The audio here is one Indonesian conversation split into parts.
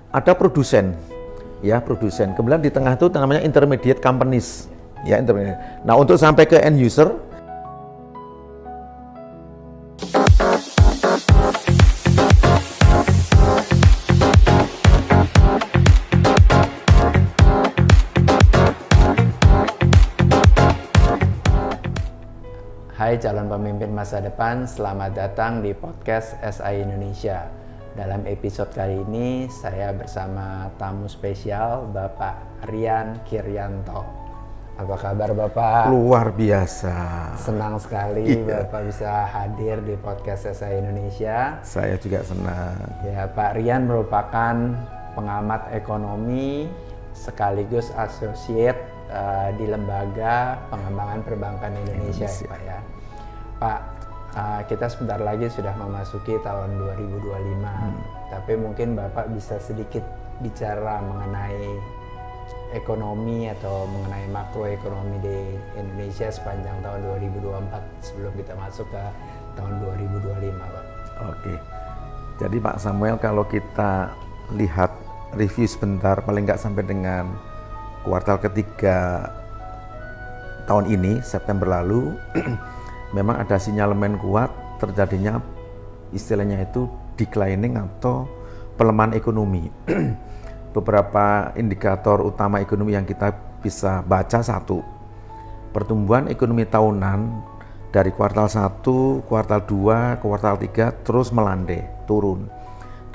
ada produsen, ya produsen. Kemudian di tengah itu namanya intermediate companies, ya intermediate. Nah untuk sampai ke end user, Hai calon pemimpin masa depan, selamat datang di podcast SI Indonesia. Dalam episode kali ini saya bersama tamu spesial Bapak Rian Kiryanto. Apa kabar Bapak? luar biasa. Senang sekali Iya. Bapak bisa hadir di podcast SI Indonesia. Saya juga senang. Ya, Pak Rian merupakan pengamat ekonomi sekaligus associate di Lembaga Pengembangan Perbankan Indonesia. Ya, Pak ya. Pak, kita sebentar lagi sudah memasuki tahun 2025, tapi mungkin Bapak bisa sedikit bicara mengenai ekonomi atau mengenai makroekonomi di Indonesia sepanjang tahun 2024 sebelum kita masuk ke tahun 2025, Pak. Oke. Jadi Pak Samuel, kalau kita lihat review sebentar, paling nggak sampai dengan kuartal ketiga tahun ini, September lalu, memang ada sinyalemen kuat terjadinya istilahnya itu declining atau pelemahan ekonomi. Beberapa indikator utama ekonomi yang kita bisa baca: satu, pertumbuhan ekonomi tahunan dari kuartal 1, kuartal 2, kuartal 3 terus melandai, turun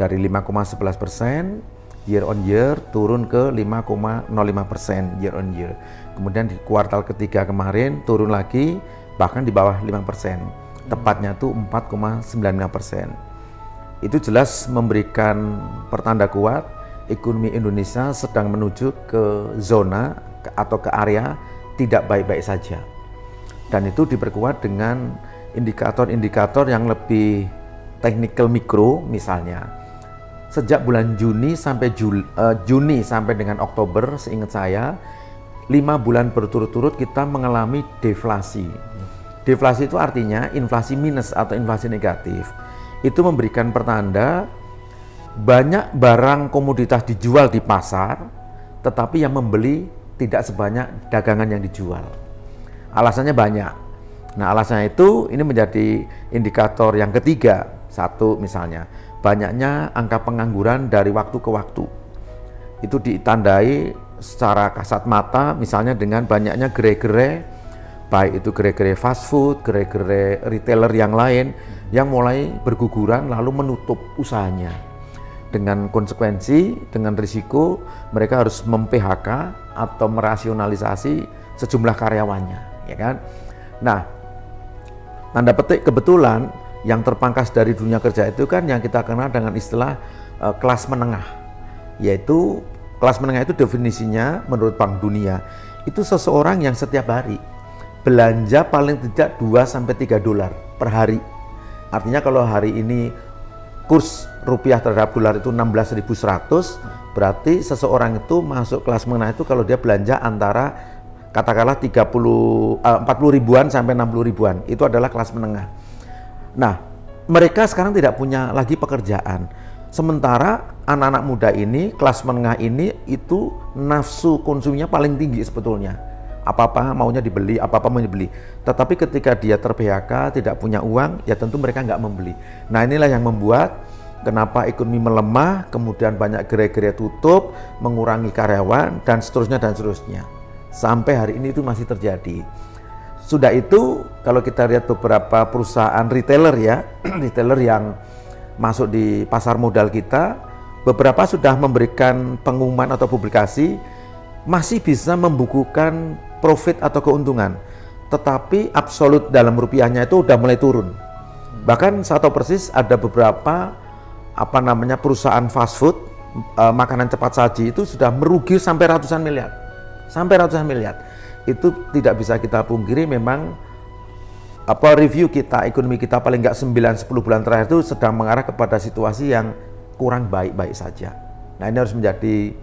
dari 5,11% year on year turun ke 5,05% year on year. Kemudian di kuartal ketiga kemarin turun lagi bahkan di bawah 5%, tepatnya itu 4,95%. Itu jelas memberikan pertanda kuat ekonomi Indonesia sedang menuju ke zona atau ke area tidak baik-baik saja. Dan itu diperkuat dengan indikator-indikator yang lebih technical mikro, misalnya sejak bulan Juni sampai Juni sampai dengan Oktober, seingat saya 5 bulan berturut-turut kita mengalami deflasi. Deflasi itu artinya inflasi minus atau inflasi negatif. Itu memberikan pertanda banyak barang komoditas dijual di pasar, tetapi yang membeli tidak sebanyak dagangan yang dijual. Alasannya banyak. Nah, alasannya itu ini menjadi indikator yang ketiga. Satu, misalnya banyaknya angka pengangguran dari waktu ke waktu. Itu ditandai secara kasat mata misalnya dengan banyaknya gerai-gerai, baik itu gerai-gerai fast food, gerai-gerai retailer yang lain yang mulai berguguran lalu menutup usahanya. Dengan konsekuensi, dengan risiko mereka harus mem-PHK atau merasionalisasi sejumlah karyawannya, ya kan? Nah, tanda petik kebetulan yang terpangkas dari dunia kerja itu kan yang kita kenal dengan istilah kelas menengah, yaitu kelas menengah itu definisinya menurut Bank Dunia itu seseorang yang setiap hari belanja paling tidak 2-3 dolar per hari. Artinya kalau hari ini kurs rupiah terhadap dolar itu 16.100, berarti seseorang itu masuk kelas menengah itu kalau dia belanja antara katakanlah 40 ribuan sampai 60 ribuan, itu adalah kelas menengah. Nah, mereka sekarang tidak punya lagi pekerjaan. Sementara anak-anak muda ini, kelas menengah ini itu nafsu konsumnya paling tinggi sebetulnya. Apa-apa maunya dibeli, apa-apa mau dibeli. Tetapi ketika dia ter-PHK, tidak punya uang, ya tentu mereka nggak membeli. Nah, inilah yang membuat kenapa ekonomi melemah, kemudian banyak gerai-gerai tutup, mengurangi karyawan, dan seterusnya dan seterusnya. Sampai hari ini itu masih terjadi. Sudah itu, kalau kita lihat beberapa perusahaan retailer ya, retailer yang masuk di pasar modal kita, beberapa sudah memberikan pengumuman atau publikasi masih bisa membukukan profit atau keuntungan, tetapi absolut dalam rupiahnya itu udah mulai turun. Bahkan saya tahu persis ada beberapa perusahaan fast food, makanan cepat saji itu sudah merugi sampai ratusan miliar. Itu tidak bisa kita pungkiri, memang review kita, ekonomi kita paling nggak 9-10 bulan terakhir itu sedang mengarah kepada situasi yang kurang baik-baik saja. Nah, ini harus menjadi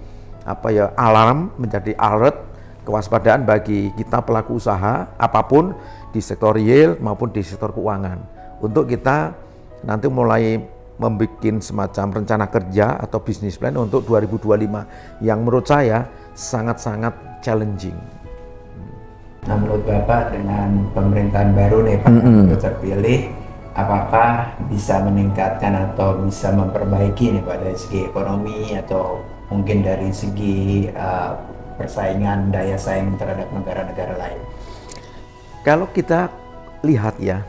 alarm, menjadi alert, kewaspadaan bagi kita pelaku usaha apapun di sektor real maupun di sektor keuangan, untuk kita nanti mulai membuat semacam rencana kerja atau business plan untuk 2025 yang menurut saya sangat-sangat challenging. Nah, menurut Bapak dengan pemerintahan baru nih Pak terpilih, apakah bisa meningkatkan atau bisa memperbaiki nih Pak dari segi ekonomi atau mungkin dari segi persaingan daya saing terhadap negara-negara lain? Kalau kita lihat ya,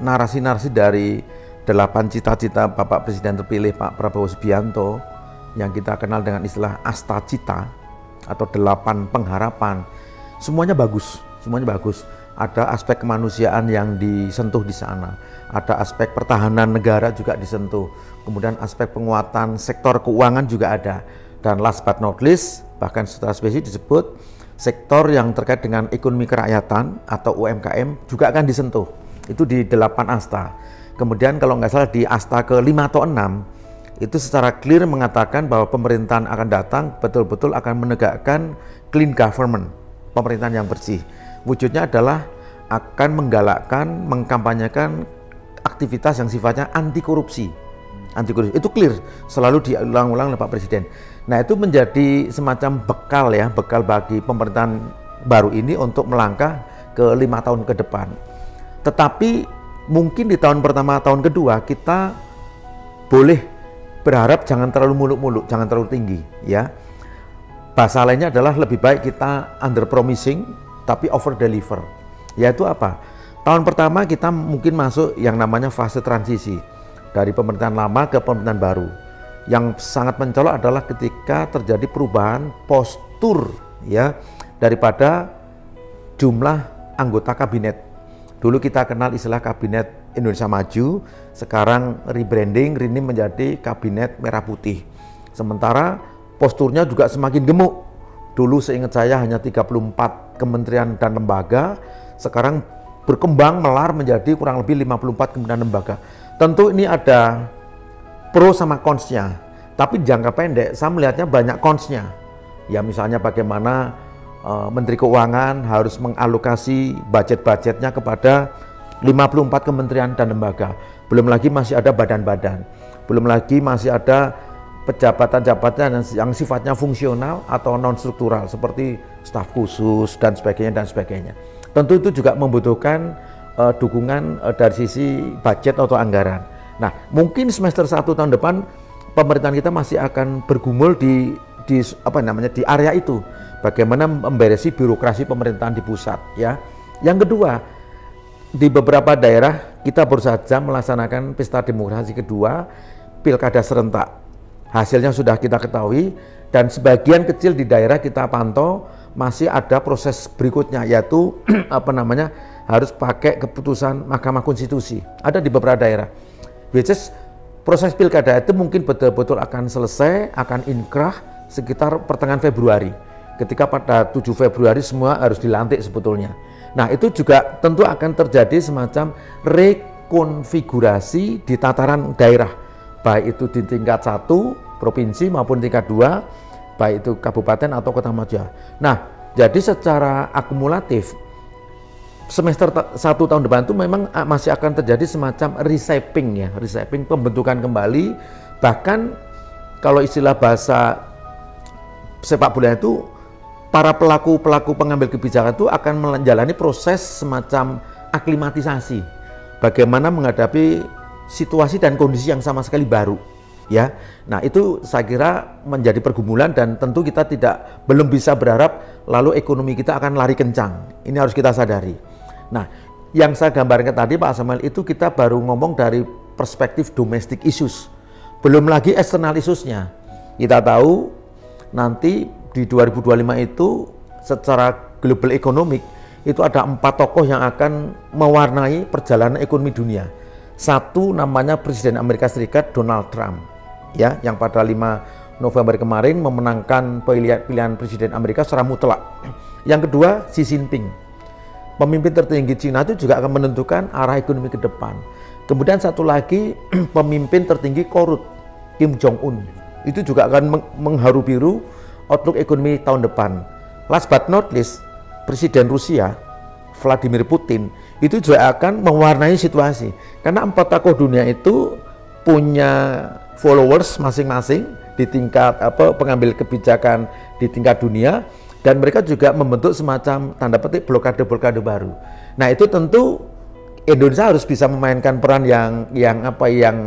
narasi-narasi dari 8 cita-cita Bapak Presiden terpilih Pak Prabowo Subianto yang kita kenal dengan istilah Astacita atau 8 pengharapan, semuanya bagus, semuanya bagus. Ada aspek kemanusiaan yang disentuh di sana, ada aspek pertahanan negara juga disentuh, kemudian aspek penguatan sektor keuangan juga ada, dan last but not least, bahkan secara spesifik disebut sektor yang terkait dengan ekonomi kerakyatan atau UMKM juga akan disentuh. Itu di 8 asta. Kemudian kalau nggak salah di asta ke-5 atau 6 itu secara clear mengatakan bahwa pemerintahan akan datang betul-betul akan menegakkan clean government, pemerintahan yang bersih. Wujudnya adalah akan menggalakkan, mengkampanyekan aktivitas yang sifatnya anti korupsi. Anti korupsi itu clear, selalu diulang-ulang oleh Pak Presiden. Nah, itu menjadi semacam bekal ya, bekal bagi pemerintahan baru ini untuk melangkah ke 5 tahun ke depan. Tetapi mungkin di tahun pertama, tahun kedua kita boleh berharap jangan terlalu muluk-muluk, jangan terlalu tinggi ya. Bahasa lainnya adalah lebih baik kita under promising tapi over deliver. Yaitu apa? Tahun pertama kita mungkin masuk yang namanya fase transisi dari pemerintahan lama ke pemerintahan baru. Yang sangat mencolok adalah ketika terjadi perubahan postur ya daripada jumlah anggota kabinet. Dulu kita kenal istilah Kabinet Indonesia Maju, sekarang rebranding, rename menjadi Kabinet Merah Putih. Sementara posturnya juga semakin gemuk. Dulu seingat saya hanya 34 kementerian dan lembaga, sekarang berkembang melar menjadi kurang lebih 54 kementerian lembaga. Tentu ini ada pro sama cons-nya, tapi jangka pendek saya melihatnya banyak cons-nya. Ya misalnya bagaimana Menteri Keuangan harus mengalokasi budget-budgetnya kepada 54 kementerian dan lembaga. Belum lagi masih ada badan-badan, belum lagi masih ada pejabat-jabatan yang sifatnya fungsional atau non struktural seperti staf khusus dan sebagainya. Tentu itu juga membutuhkan dukungan dari sisi budget atau anggaran. Nah, mungkin semester 1 tahun depan pemerintahan kita masih akan bergumul di area itu. Bagaimana memberesi birokrasi pemerintahan di pusat ya. Yang kedua, di beberapa daerah kita baru saja melaksanakan pesta demokrasi kedua, pilkada serentak. Hasilnya sudah kita ketahui dan sebagian kecil di daerah kita pantau masih ada proses berikutnya, yaitu harus pakai keputusan Mahkamah Konstitusi. Ada di beberapa daerah. Which is proses pilkada itu mungkin betul-betul akan selesai, akan inkrah sekitar pertengahan Februari. Ketika pada 7 Februari semua harus dilantik sebetulnya. Nah, itu juga tentu akan terjadi semacam rekonfigurasi di tataran daerah, baik itu di tingkat 1 provinsi maupun tingkat 2, baik itu kabupaten atau kota maja. Nah, jadi secara akumulatif semester 1 tahun depan itu memang masih akan terjadi semacam reshaping ya, reshaping, pembentukan kembali. Bahkan kalau istilah bahasa sepak bola itu, para pelaku pengambil kebijakan itu akan menjalani proses semacam aklimatisasi. Bagaimana menghadapi situasi dan kondisi yang sama sekali baru, ya. Nah, itu saya kira menjadi pergumulan dan tentu kita belum bisa berharap lalu ekonomi kita akan lari kencang. Ini harus kita sadari. Nah, yang saya gambarkan tadi Pak Samuel itu kita baru ngomong dari perspektif domestic issues. Belum lagi external issues-nya. Kita tahu nanti di 2025 itu secara global economic itu ada 4 tokoh yang akan mewarnai perjalanan ekonomi dunia. Satu namanya Presiden Amerika Serikat Donald Trump, ya, yang pada 5 November kemarin memenangkan pilihan Presiden Amerika secara mutlak. Yang kedua Xi Jinping, pemimpin tertinggi Cina, itu juga akan menentukan arah ekonomi ke depan. Kemudian satu lagi pemimpin tertinggi Korut, Kim Jong Un, itu juga akan mengharu biru outlook ekonomi tahun depan. Last but not least, Presiden Rusia Vladimir Putin itu juga akan mewarnai situasi, karena 4 tokoh dunia itu punya followers masing-masing di tingkat pengambil kebijakan di tingkat dunia, dan mereka juga membentuk semacam tanda petik blokade-blokade baru. Nah, itu tentu Indonesia harus bisa memainkan peran yang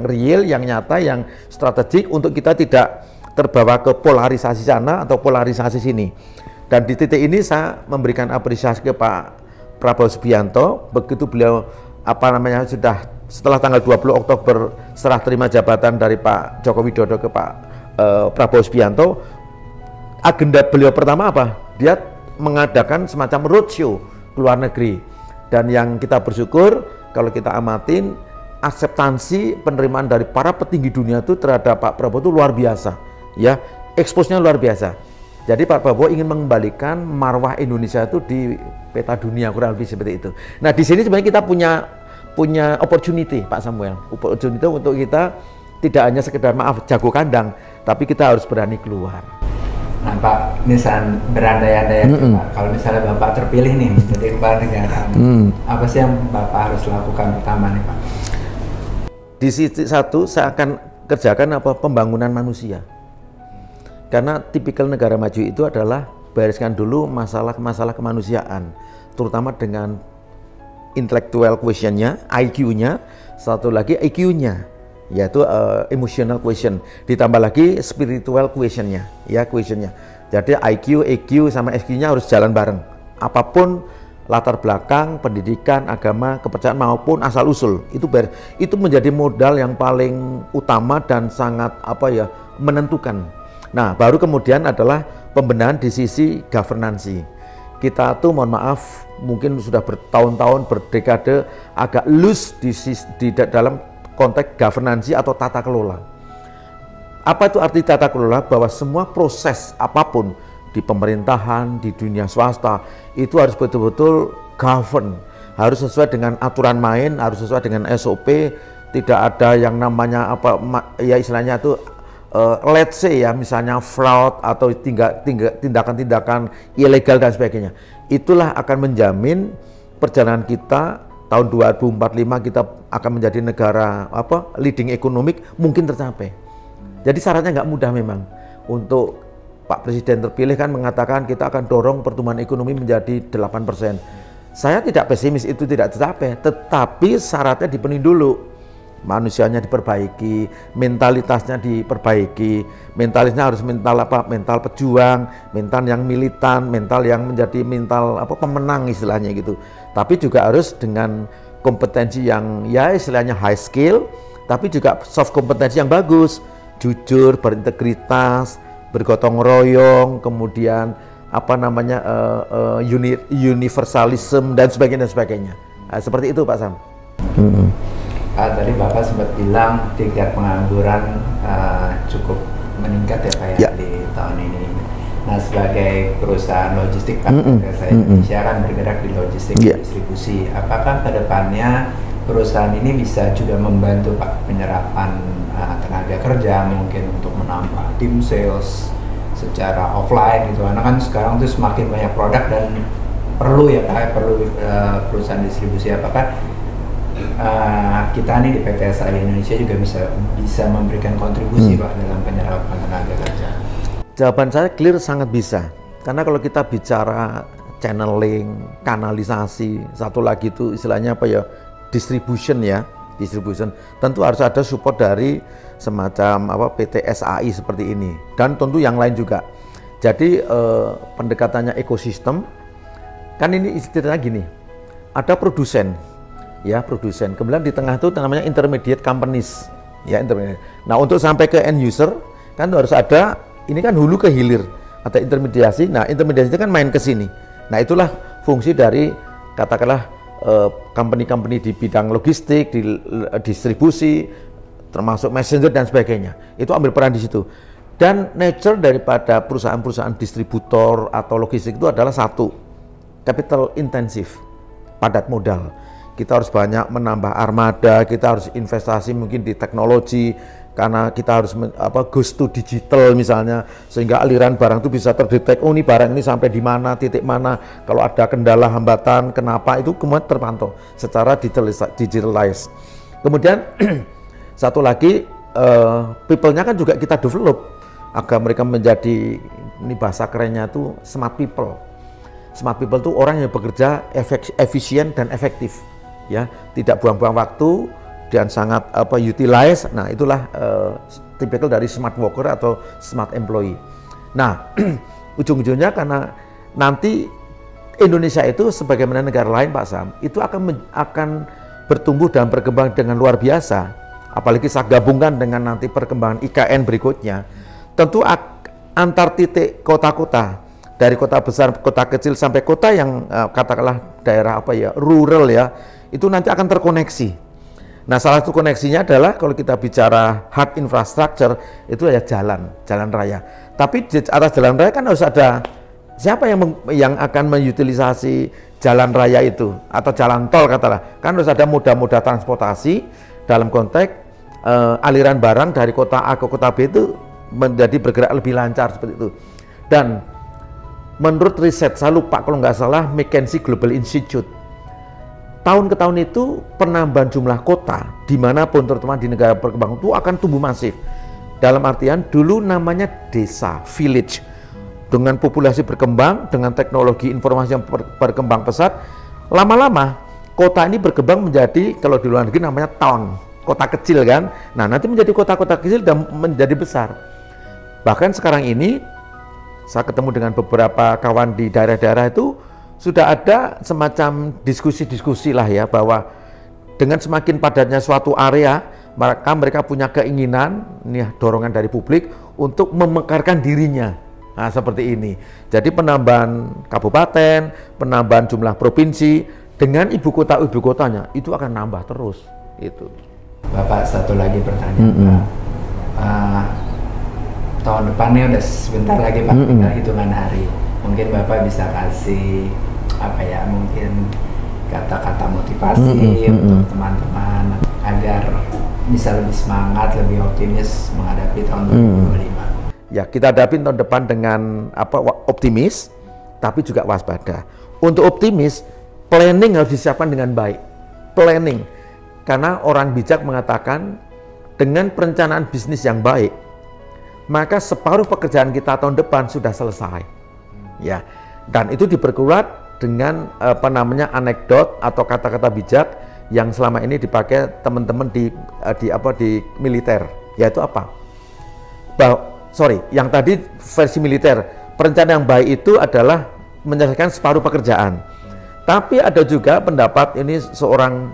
real, yang nyata, yang strategik untuk kita tidak terbawa ke polarisasi sana atau polarisasi sini. Dan di titik ini saya memberikan apresiasi ke Pak Prabowo Subianto begitu beliau sudah setelah tanggal 20 Oktober serah terima jabatan dari Pak Joko Widodo ke Pak Prabowo Subianto. Agenda beliau pertama apa? Dia mengadakan semacam roadshow ke luar negeri, dan yang kita bersyukur kalau kita amatin akseptansi penerimaan dari para petinggi dunia itu terhadap Pak Prabowo itu luar biasa, ya, expose-nya luar biasa. Jadi Pak Prabowo ingin mengembalikan marwah Indonesia itu di peta dunia, kurang lebih seperti itu. Nah, di sini sebenarnya kita punya opportunity, Pak Samuel, opportunity untuk kita tidak hanya sekedar maaf jago kandang, tapi kita harus berani keluar. Nah Pak, misal berandai-andai Pak, kalau misalnya Bapak terpilih nih menjadi kepala negara, apa sih yang Bapak harus lakukan pertama nih Pak? Di sisi satu saya akan kerjakan pembangunan manusia. Karena tipikal negara maju itu adalah bereskan dulu masalah kemanusiaan, terutama dengan intellectual quotient-nya, IQ-nya, satu lagi EQ-nya, yaitu emotional quotient, ditambah lagi spiritual quotient-nya, ya, quotient-nya. Jadi IQ, EQ sama SQ-nya harus jalan bareng. Apapun latar belakang, pendidikan, agama, kepercayaan maupun asal usul, itu menjadi modal yang paling utama dan sangat menentukan. Nah, baru kemudian adalah pembenahan di sisi governansi. Kita tuh mohon maaf mungkin sudah bertahun-tahun, berdekade agak loose di dalam konteks governansi atau tata kelola. Apa itu arti tata kelola? Bahwa semua proses apapun di pemerintahan, di dunia swasta itu harus betul-betul govern, harus sesuai dengan aturan main, harus sesuai dengan SOP, tidak ada yang namanya istilahnya itu let's say ya, misalnya fraud atau tindakan-tindakan ilegal dan sebagainya. Itulah akan menjamin perjalanan kita tahun 2045 kita akan menjadi negara leading economic mungkin tercapai. Jadi syaratnya nggak mudah memang. Untuk Pak Presiden terpilih kan mengatakan kita akan dorong pertumbuhan ekonomi menjadi 8%. Saya tidak pesimis itu tidak tercapai, tetapi syaratnya dipenuhi dulu. Manusianya diperbaiki, mentalitasnya diperbaiki, mentalitasnya harus mental pejuang, mental yang militan, mental yang menjadi mental pemenang istilahnya gitu. Tapi juga harus dengan kompetensi yang ya istilahnya high skill, tapi juga soft kompetensi yang bagus, jujur, berintegritas, bergotong royong, kemudian universalism dan sebagainya. Nah, seperti itu Pak Sam. Tadi Bapak sempat bilang tingkat pengangguran cukup meningkat ya Pak ya di tahun ini. Nah, sebagai perusahaan logistik Pak, saya Indonesia kan bergerak di logistik distribusi. Apakah kedepannya perusahaan ini bisa juga membantu Pak penyerapan tenaga kerja mungkin untuk menambah tim sales secara offline gitu? Karena kan sekarang tuh semakin banyak produk dan perlu ya Pak, perusahaan distribusi. Apakah kita nih di PT SAI Indonesia juga bisa memberikan kontribusi Pak dalam penyerapan tenaga kerja? Jawaban saya clear, sangat bisa. Karena kalau kita bicara channeling, kanalisasi, satu lagi itu istilahnya distribution ya, tentu harus ada support dari semacam PT SAI seperti ini, dan tentu yang lain juga. Jadi pendekatannya ekosistem, kan ini istilahnya gini, ada produsen, kemudian di tengah itu namanya intermediate companies, ya intermediate. Nah, untuk sampai ke end user kan harus ada, ini kan hulu ke hilir, ada intermediasi. Nah, intermediasi itu kan main ke sini. Nah, itulah fungsi dari katakanlah company-company di bidang logistik, di distribusi, termasuk messenger dan sebagainya. Itu ambil peran di situ. Dan nature daripada perusahaan-perusahaan distributor atau logistik itu adalah satu, capital intensif, padat modal. Kita harus banyak menambah armada, kita harus investasi mungkin di teknologi, karena kita harus goes to digital misalnya, sehingga aliran barang itu bisa terdetek, oh ini barang ini sampai di mana, titik mana, kalau ada kendala, hambatan, kenapa, itu kemudian terpantau secara digitalized. Kemudian Satu lagi, people-nya kan juga kita develop agar mereka menjadi, ini bahasa kerennya itu smart people. Smart people itu orang yang bekerja efisien dan efektif, ya, tidak buang-buang waktu dan sangat utilize. Nah, itulah tipikal dari smart worker atau smart employee. Nah, ujung-ujungnya karena nanti Indonesia itu sebagaimana negara lain, Pak Sam, itu akan bertumbuh dan berkembang dengan luar biasa. Apalagi saya gabungkan dengan nanti perkembangan IKN berikutnya. Tentu antar titik kota-kota, dari kota besar, kota kecil sampai kota yang katakanlah daerah rural ya, itu nanti akan terkoneksi. Nah, salah satu koneksinya adalah kalau kita bicara hard infrastructure itu ya jalan raya. Tapi di atas jalan raya kan harus ada siapa yang akan mengutilisasi jalan raya itu atau jalan tol katakanlah. Kan harus ada moda-moda transportasi dalam konteks aliran barang dari kota A ke kota B itu menjadi bergerak lebih lancar seperti itu. Dan menurut riset, saya lupa kalau nggak salah, McKinsey Global Institute, tahun ke tahun itu penambahan jumlah kota dimanapun terutama di negara berkembang itu akan tumbuh masif. Dalam artian dulu namanya desa, village, dengan populasi berkembang, dengan teknologi informasi yang berkembang pesat, lama-lama kota ini berkembang menjadi, kalau di luar negeri namanya town, kota kecil kan. Nah, nanti menjadi kota-kota kecil dan menjadi besar. Bahkan sekarang ini saya ketemu dengan beberapa kawan di daerah-daerah itu sudah ada semacam diskusi-diskusi lah ya, bahwa dengan semakin padatnya suatu area, maka mereka punya keinginan, nih dorongan dari publik untuk memekarkan dirinya. Nah, seperti ini. Jadi penambahan kabupaten, penambahan jumlah provinsi dengan ibu kotanya itu akan nambah terus. Itu. Bapak, satu lagi pertanyaan, Pak. Tahun depannya udah sebentar lagi Pak, tinggal hitungan hari. Mungkin Bapak bisa kasih mungkin kata-kata motivasi untuk teman-teman agar bisa lebih semangat, lebih optimis menghadapi tahun 2025. Ya, kita hadapi tahun depan dengan optimis, tapi juga waspada. Untuk optimis, planning harus disiapkan dengan baik. Planning, karena orang bijak mengatakan dengan perencanaan bisnis yang baik, maka separuh pekerjaan kita tahun depan sudah selesai. Ya, dan itu diperkuat dengan anekdot atau kata-kata bijak yang selama ini dipakai teman-teman di militer, yaitu apa? Yang tadi versi militer, perencanaan yang baik itu adalah menyelesaikan separuh pekerjaan. Tapi ada juga pendapat, ini seorang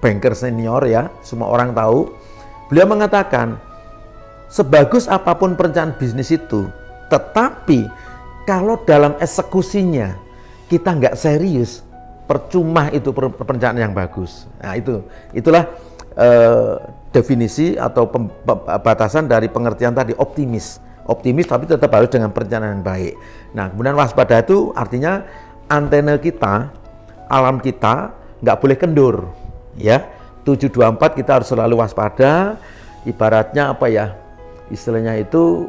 banker senior ya, semua orang tahu, beliau mengatakan, sebagus apapun perencanaan bisnis itu, tetapi kalau dalam eksekusinya kita nggak serius, percuma itu perencanaan yang bagus. Nah, itulah definisi atau batasan dari pengertian tadi, optimis tapi tetap harus dengan perencanaan yang baik. Nah, kemudian waspada itu artinya antena kita, alam kita nggak boleh kendur, ya. 724 kita harus selalu waspada. Ibaratnya istilahnya itu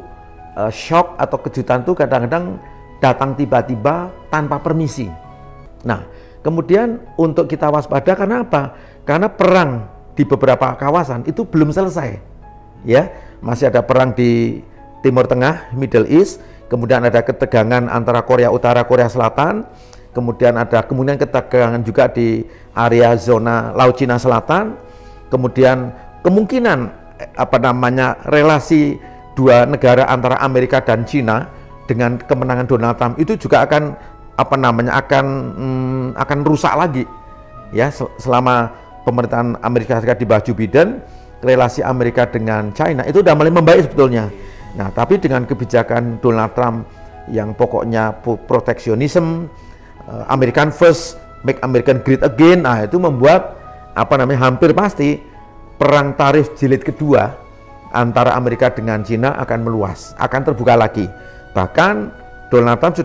shock atau kejutan itu kadang-kadang datang tiba-tiba tanpa permisi. Nah, kemudian untuk kita waspada karena apa? Karena perang di beberapa kawasan itu belum selesai. Ya, masih ada perang di Timur Tengah, Middle East, kemudian ada ketegangan antara Korea Utara, Korea Selatan, kemudian ada ketegangan juga di area zona Laut Cina Selatan, kemudian kemungkinan relasi dua negara antara Amerika dan Cina dengan kemenangan Donald Trump itu juga akan akan rusak lagi ya. Selama pemerintahan Amerika Serikat di bawah Joe Biden, relasi Amerika dengan China itu udah mulai membaik sebetulnya. Nah, tapi dengan kebijakan Donald Trump yang pokoknya proteksionisme, American First, Make American Great Again, nah itu membuat hampir pasti perang tarif jilid kedua antara Amerika dengan Cina akan meluas, akan terbuka lagi. Bahkan Donald Trump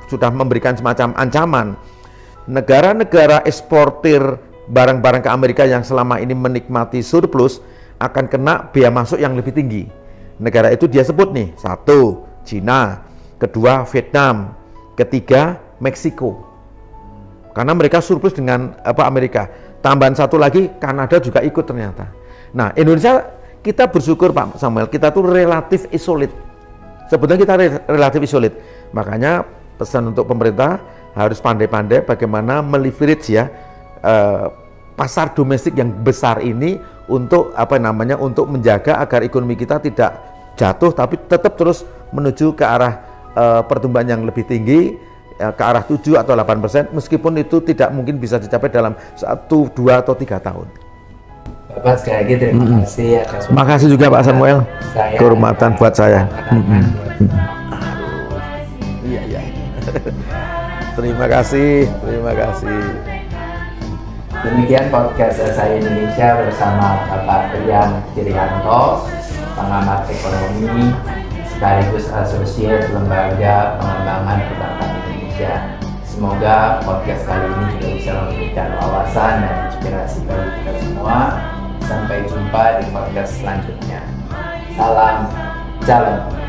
sudah memberikan semacam ancaman, negara-negara eksportir barang-barang ke Amerika yang selama ini menikmati surplus akan kena bea masuk yang lebih tinggi. Negara itu dia sebut nih, 1, Cina, kedua Vietnam, ketiga Meksiko. Karena mereka surplus dengan Amerika. Tambahan satu lagi, Kanada juga ikut ternyata. Nah, Indonesia kita bersyukur Pak Samuel, kita tuh relatif isolate. Sebetulnya kita relatif isolate. Makanya pesan untuk pemerintah harus pandai-pandai bagaimana meleverage ya pasar domestik yang besar ini untuk untuk menjaga agar ekonomi kita tidak jatuh tapi tetap terus menuju ke arah pertumbuhan yang lebih tinggi, ke arah 7 atau 8%, meskipun itu tidak mungkin bisa dicapai dalam 1, 2 atau 3 tahun. Bapak sekali lagi terima kasih atas. Makasih juga Pak Samuel. Kehormatan buat saya. Iya. Terima kasih. Demikian podcast Saya Indonesia bersama Bapak Priam Kirianto, pengamat ekonomi sekaligus asosiat Lembaga Pengembangan Perbankan Indonesia. Semoga podcast kali ini juga bisa memberikan wawasan dan inspirasi bagi kita semua. Sampai jumpa di podcast selanjutnya. Salam jalan.